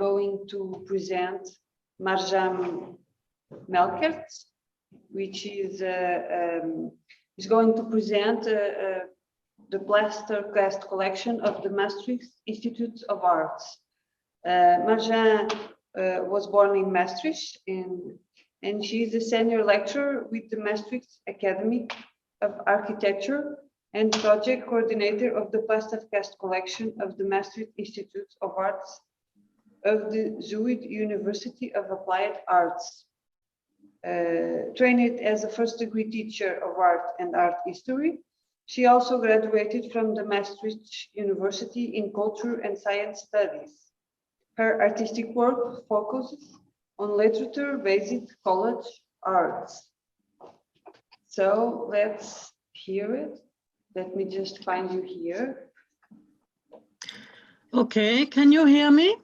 going to present Marjan Melkert, which is going to present the Plaster cast collection of the Maastricht Institute of Arts. Marjan was born in Maastricht, and she is a senior lecturer with the Maastricht Academy of Architecture and project coordinator of the Plaster cast collection of the Maastricht Institute of Arts of the Zuid University of Applied Arts. Trained as a first-degree teacher of art and art history, she also graduated from the Maastricht University in Culture and Science Studies. Her artistic work focuses on literature-based college arts. So let's hear it. Let me just find you here. Okay, can you hear me?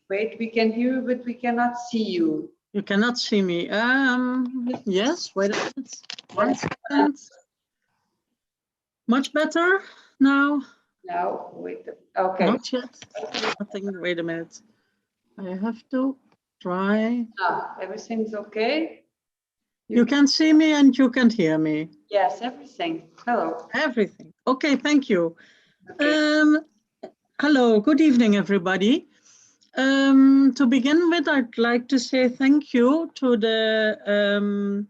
Wait, we can hear you, but we cannot see you. You cannot see me. Yes, wait a minute. 1 second. Much better now? Now, wait, okay. Not yet. Nothing, wait a minute. I have to try. Everything's okay? You can see me and you can hear me. Yes, everything. Hello. Everything. Okay, thank you. Okay. Hello, good evening, everybody. To begin with, I'd like to say thank you to the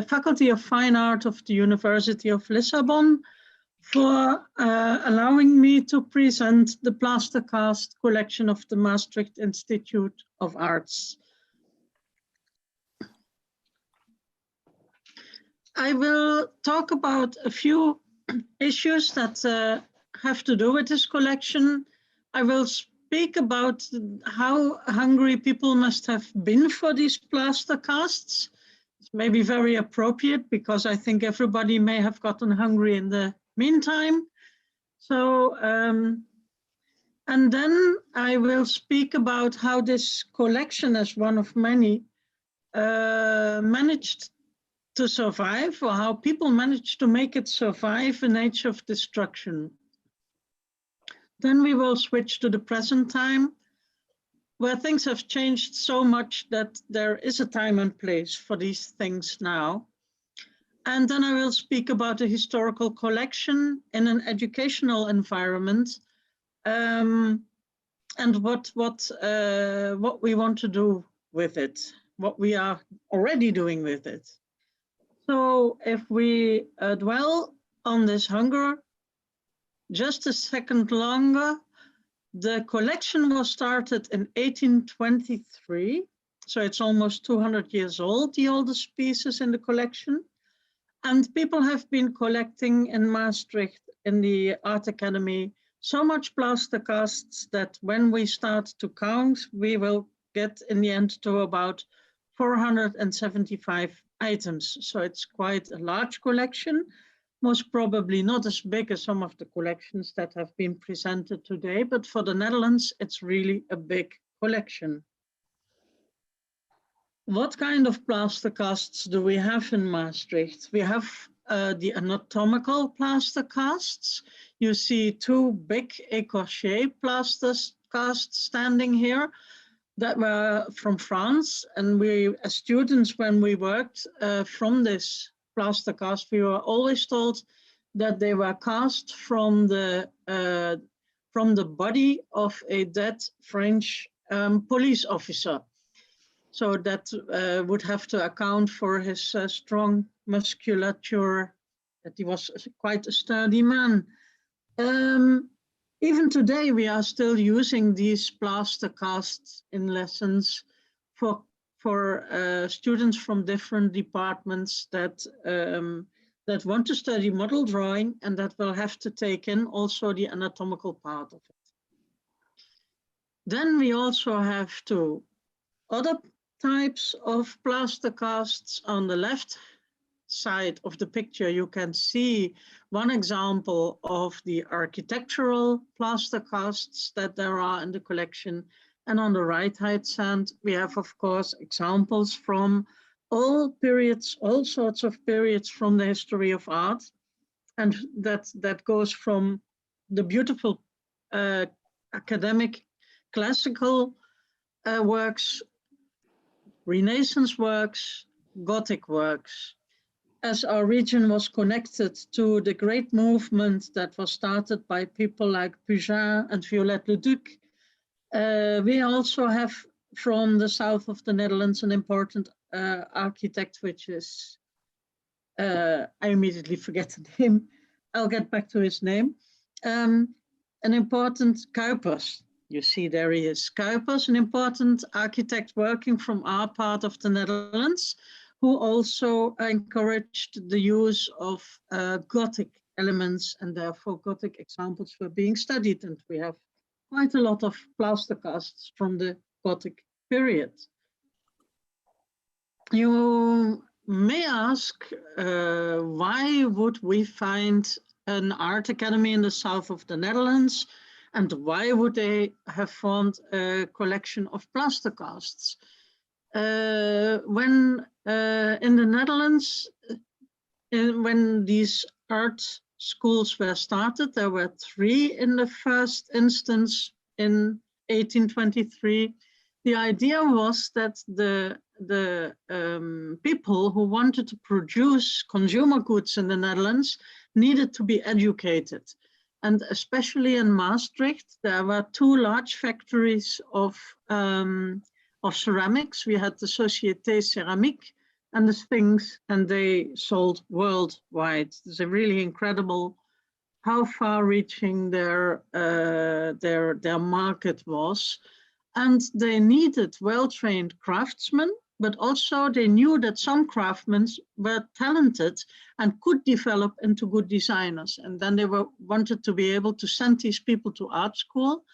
Faculty of Fine Art of the University of Lisbon for allowing me to present the Plaster cast collection of the Maastricht Institute of Arts. I will talk about a few issues that have to do with this collection. I will speak about how hungry people must have been for these plaster casts. It's maybe very appropriate because I think everybody may have gotten hungry in the meantime. So, and then I will speak about how this collection, as one of many, managed to survive, or how people managed to make it survive an age of destruction. Then we will switch to the present time, where things have changed so much that there is a time and place for these things now. And then I will speak about a historical collection in an educational environment, and what we want to do with it, what we are already doing with it. So if we dwell on this hunger just a second longer, the collection was started in 1823, so it's almost 200 years old, the oldest pieces in the collection. And people have been collecting in Maastricht, in the Art Academy, so much plaster casts that when we start to count, we will get in the end to about 475 items. So it's quite a large collection, most probably not as big as some of the collections that have been presented today, but for the Netherlands, it's really a big collection. What kind of plaster casts do we have in Maastricht? We have the anatomical plaster casts. You see two big écorché plaster casts standing here that were from France. And we, as students, when we worked from this plaster cast, we were always told that they were cast from the body of a dead French police officer. So that would have to account for his strong musculature, that he was quite a sturdy man. Even today, we are still using these plaster casts in lessons for students from different departments that want to study model drawing and that will have to take in also the anatomical part of it. Then we also have two other types of plaster casts. On the left side of the picture, you can see one example of the architectural plaster casts that there are in the collection. And on the right-hand side, we have, of course, examples from all periods, all sorts of periods from the history of art. And that goes from the beautiful academic classical works, Renaissance works, Gothic works. As our region was connected to the great movement that was started by people like Pugin and Viollet-le-Duc, we also have from the south of the Netherlands an important architect, which is, I immediately forget the name, I'll get back to his name, an important Kuipers. You see there he is, Kuipers, an important architect working from our part of the Netherlands, who also encouraged the use of Gothic elements, and therefore Gothic examples were being studied. And we have quite a lot of plaster casts from the Gothic period. You may ask, why would we find an art academy in the south of the Netherlands, and why would they have formed a collection of plaster casts? When in the Netherlands, when these art schools were started, there were 3 in the first instance in 1823. The idea was that the people who wanted to produce consumer goods in the Netherlands needed to be educated. And especially in Maastricht, there were 2 large factories of ceramics. We had the Société Céramique and the Sphinx, and they sold worldwide. It's really incredible how far-reaching their market was. And they needed well-trained craftsmen, but also they knew that some craftsmen were talented and could develop into good designers. And then they wanted to be able to send these people to art school.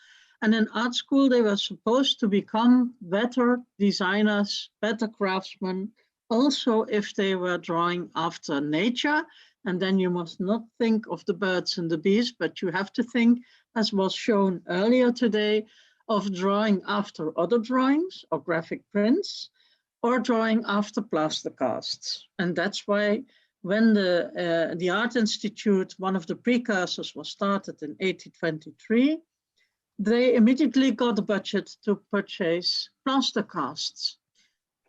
And in art school, they were supposed to become better designers, better craftsmen, also if they were drawing after nature. And then you must not think of the birds and the bees, but you have to think, as was shown earlier today, of drawing after other drawings or graphic prints, or drawing after plaster casts. And that's why when the Art Institute, one of the precursors, was started in 1823, they immediately got a budget to purchase plaster casts.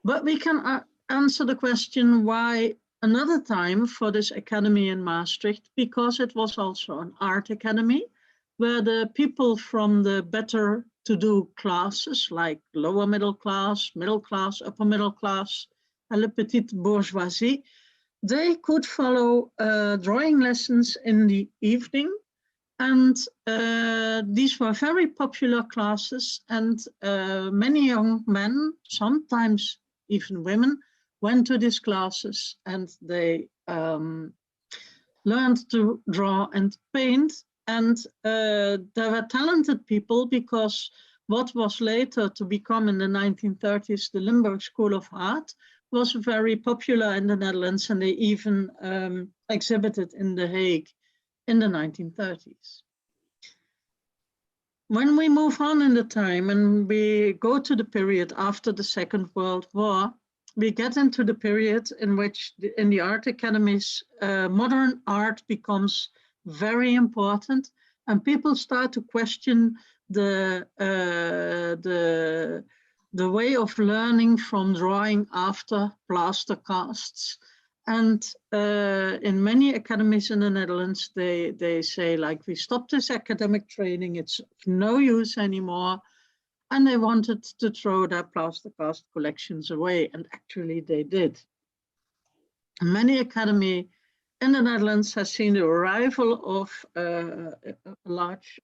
But we can answer the question why another time for this academy in Maastricht, because it was also an art academy where the people from the better to-do classes, like lower middle class, upper middle class, and la petite bourgeoisie, they could follow drawing lessons in the evening. And these were very popular classes, and many young men, sometimes even women, went to these classes, and they learned to draw and paint. And there were talented people, because what was later to become in the 1930s the Limburg School of Art was very popular in the Netherlands, and they even exhibited in The Hague in the 1930s. When we move on in the time and we go to the period after the Second World War, we get into the period in which in the art academies, modern art becomes very important, and people start to question the way of learning from drawing after plaster casts. And in many academies in the Netherlands, they say, like, we stopped this academic training, it's of no use anymore. And they wanted to throw their plaster cast collections away, and actually they did. Many academies in the Netherlands has seen the arrival of a large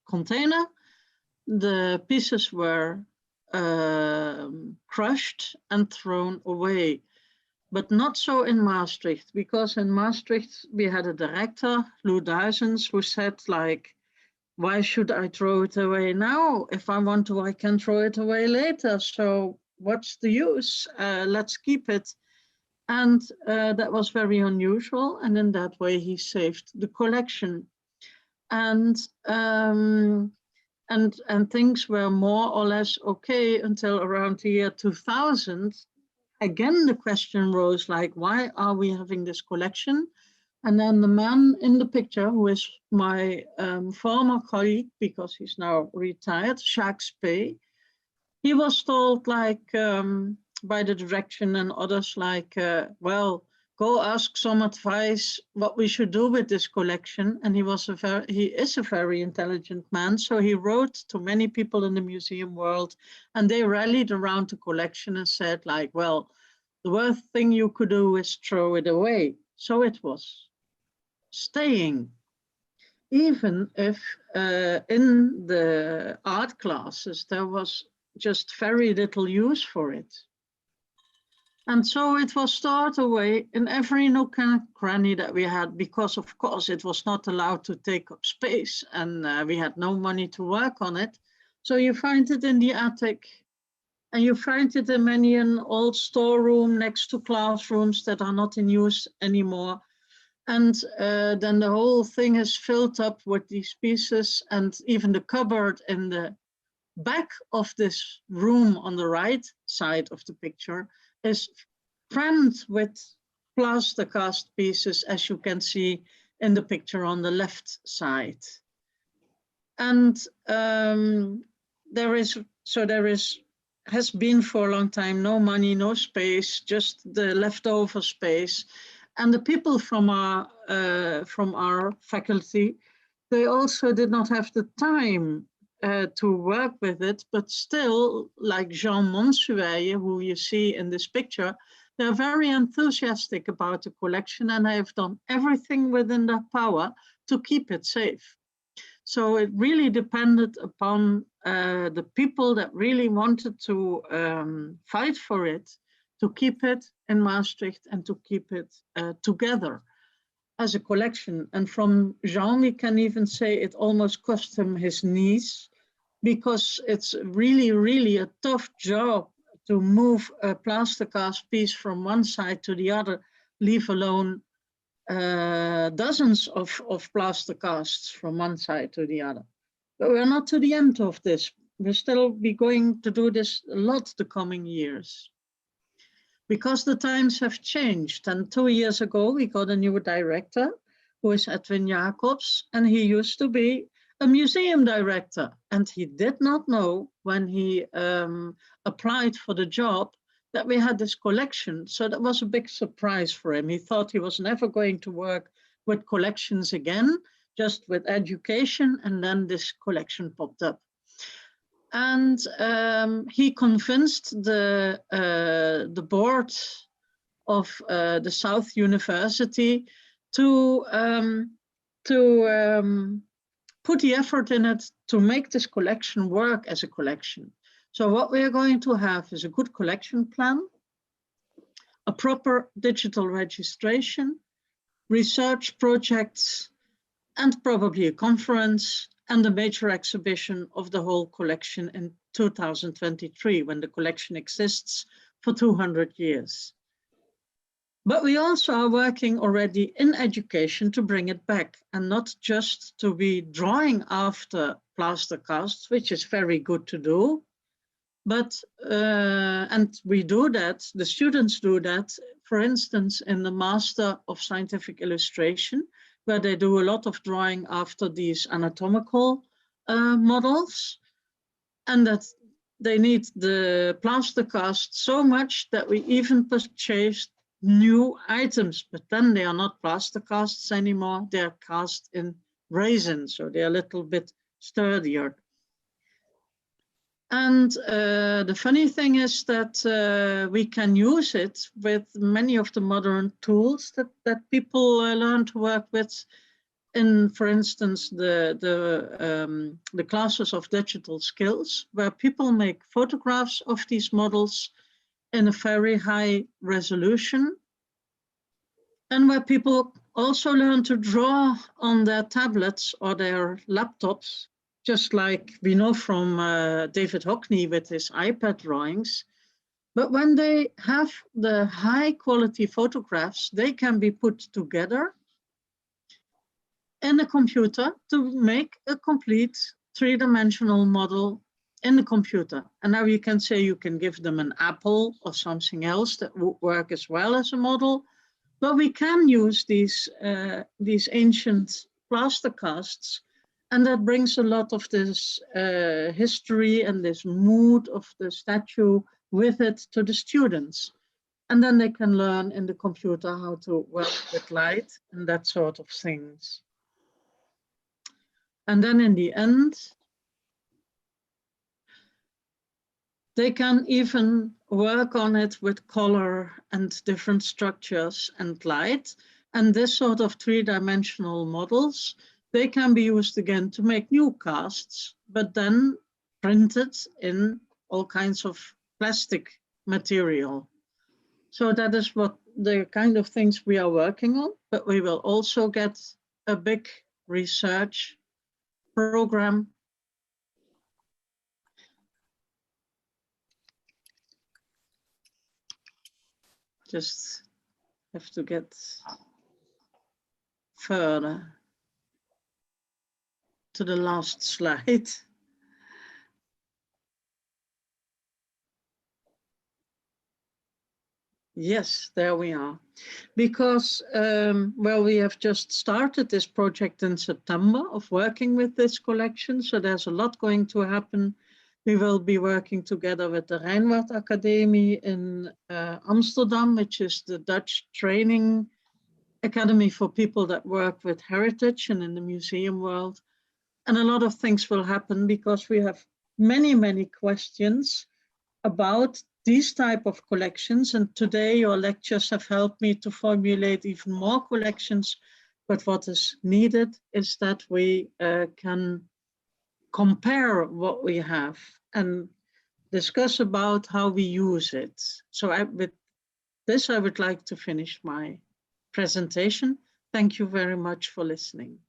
container. The pieces were crushed and thrown away, but not so in Maastricht, because in Maastricht we had a director, Lou Duizens, who said, like, why should I throw it away now? If I want to, I can throw it away later. So what's the use? Let's keep it. And that was very unusual. And in that way, he saved the collection. And things were more or less okay until around the year 2000. Again, the question rose, like, why are we having this collection? And then the man in the picture, who is my former colleague, because he's now retired, Jacques Spey, he was told, like, by the direction and others, like, well, go ask some advice what we should do with this collection. And he is a very intelligent man, so he wrote to many people in the museum world, and they rallied around the collection and said, like, well, the worst thing you could do is throw it away. So it was staying, even if in the art classes there was just very little use for it. And so it was stored away in every nook and cranny that we had, because of course it was not allowed to take up space, and we had no money to work on it. So you find it in the attic, and you find it in many an old storeroom next to classrooms that are not in use anymore. And then the whole thing is filled up with these pieces, and even the cupboard in the back of this room on the right side of the picture is crammed with plaster cast pieces, as you can see in the picture on the left side. And there has been for a long time no money, no space, just the leftover space. And the people from our faculty, they also did not have the time to work with it, but still, like Jean Monsueye, who you see in this picture, they're very enthusiastic about the collection, and have done everything within their power to keep it safe. So it really depended upon the people that really wanted to fight for it, to keep it in Maastricht and to keep it together as a collection. And from Jean, we can even say it almost cost him his knees, because it's really, really a tough job to move a plaster cast piece from one side to the other, leave alone dozens of plaster casts from one side to the other. But we're not to the end of this. We'll still be going to do this a lot the coming years, because the times have changed. And 2 years ago, we got a new director, who is Edwin Jacobs, and he used to be a museum director. And he did not know, when he applied for the job, that we had this collection. So that was a big surprise for him. He thought he was never going to work with collections again, just with education, and then this collection popped up. And he convinced the board of the South University to put the effort in it to make this collection work as a collection. So what we are going to have is a good collection plan, a proper digital registration, research projects, and probably a conference, and a major exhibition of the whole collection in 2023, when the collection exists for 200 years. But we also are working already in education to bring it back, and not just to be drawing after plaster casts, which is very good to do. But, and we do that, the students do that, for instance, in the Master of Scientific Illustration, where they do a lot of drawing after these anatomical models, and that they need the plaster cast so much that we even purchased new items, but then they are not plaster casts anymore, they're cast in resin, so they're a little bit sturdier. And the funny thing is that we can use it with many of the modern tools that people learn to work with in, for instance, the classes of digital skills, where people make photographs of these models in a very high resolution, and where people also learn to draw on their tablets or their laptops, just like we know from David Hockney with his iPad drawings. But when they have the high quality photographs, they can be put together in a computer to make a complete three-dimensional model in the computer. And now you can say you can give them an apple or something else that would work as well as a model, But we can use these ancient plaster casts, and that brings a lot of this history and this mood of the statue with it to the students. And then they can learn in the computer how to work with light and that sort of things. And then in the end, they can even work on it with color and different structures and light. And this sort of three-dimensional models, they can be used again to make new casts, but then printed in all kinds of plastic material. So that is what the kind of things we are working on, but we will also get a big research program. Just have to get further to the last slide. Yes, there we are. Because, well, we have just started this project in September of working with this collection. So there's a lot going to happen. We will be working together with the Rijnwaard Academy in Amsterdam, which is the Dutch training academy for people that work with heritage and in the museum world. And a lot of things will happen because we have many, many questions about these type of collections. And today your lectures have helped me to formulate even more collections. But what is needed is that we can compare what we have and discuss about how we use it. So with this, I would like to finish my presentation. Thank you very much for listening.